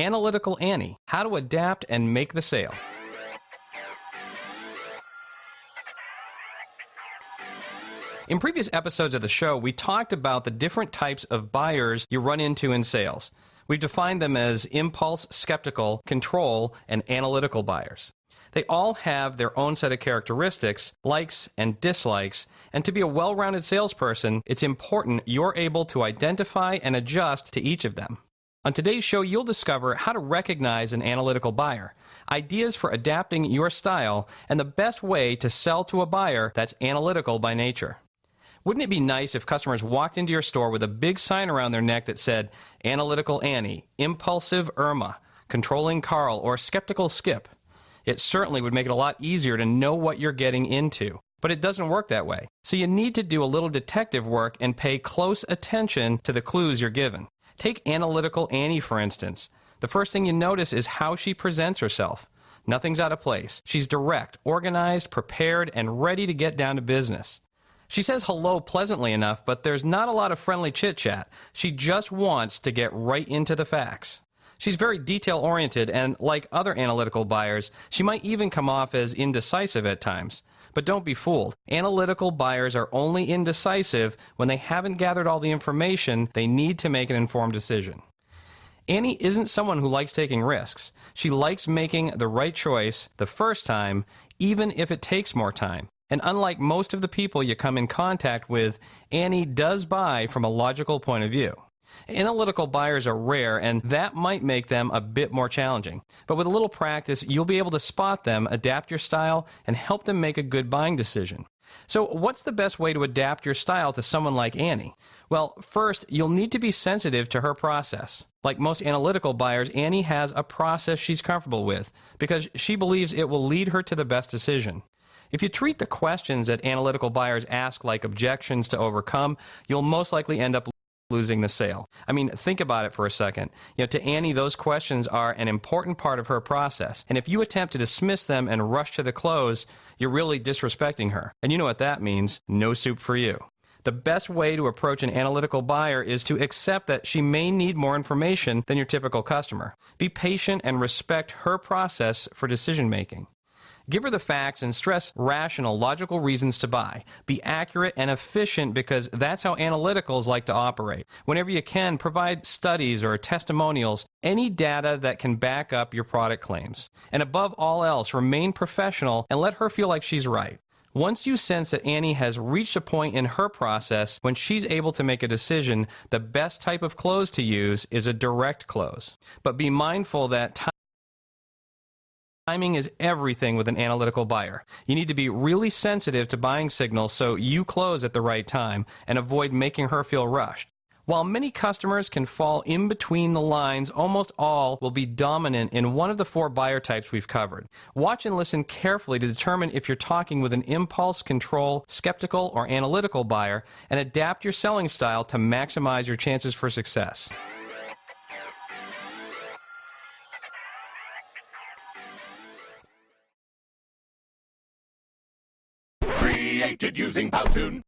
Analytical Annie, How to Adapt and Make the Sale. In previous episodes of the show, we talked about the different types of buyers you run into in sales. We've defined them as impulse, skeptical, control, and analytical buyers. They all have their own set of characteristics, likes and dislikes, and to be a well-rounded salesperson, it's important you're able to identify and adjust to each of them. On today's show, you'll discover how to recognize an analytical buyer, ideas for adapting your style, and the best way to sell to a buyer that's analytical by nature. Wouldn't it be nice if customers walked into your store with a big sign around their neck that said, Analytical Annie, Impulsive Irma, Controlling Carl, or Skeptical Skip? It certainly would make it a lot easier to know what you're getting into. But it doesn't work that way. So you need to do a little detective work and pay close attention to the clues you're given. Take Analytical Annie, for instance. The first thing you notice is how she presents herself. Nothing's out of place. She's direct, organized, prepared, and ready to get down to business. She says hello pleasantly enough, but there's not a lot of friendly chit-chat. She just wants to get right into the facts. She's very detail-oriented, and like other analytical buyers, she might even come off as indecisive at times. But don't be fooled. Analytical buyers are only indecisive when they haven't gathered all the information they need to make an informed decision. Annie isn't someone who likes taking risks. She likes making the right choice the first time, even if it takes more time. And unlike most of the people you come in contact with, Annie does buy from a logical point of view. Analytical buyers are rare, and that might make them a bit more challenging. But with a little practice, you'll be able to spot them, adapt your style, and help them make a good buying decision. So what's the best way to adapt your style to someone like Annie? Well, first, you'll need to be sensitive to her process. Like most analytical buyers, Annie has a process she's comfortable with because she believes it will lead her to the best decision. If you treat the questions that analytical buyers ask like objections to overcome, you'll most likely end up losing the sale. I mean, think about it for a second. To Annie, those questions are an important part of her process. And if you attempt to dismiss them and rush to the close, you're really disrespecting her. And you know what that means. No soup for you. The best way to approach an analytical buyer is to accept that she may need more information than your typical customer. Be patient and respect her process for decision making. Give her the facts and stress rational, logical reasons to buy. Be accurate and efficient because that's how analyticals like to operate. Whenever you can, provide studies or testimonials, any data that can back up your product claims. And above all else, remain professional and let her feel like she's right. Once you sense that Annie has reached a point in her process when she's able to make a decision, the best type of close to use is a direct close. But be mindful that timing is everything with an analytical buyer. You need to be really sensitive to buying signals so you close at the right time and avoid making her feel rushed. While many customers can fall in between the lines, almost all will be dominant in one of the 4 buyer types we've covered. Watch and listen carefully to determine if you're talking with an impulse, control, skeptical, or analytical buyer, and adapt your selling style to maximize your chances for success. Created using Powtoon.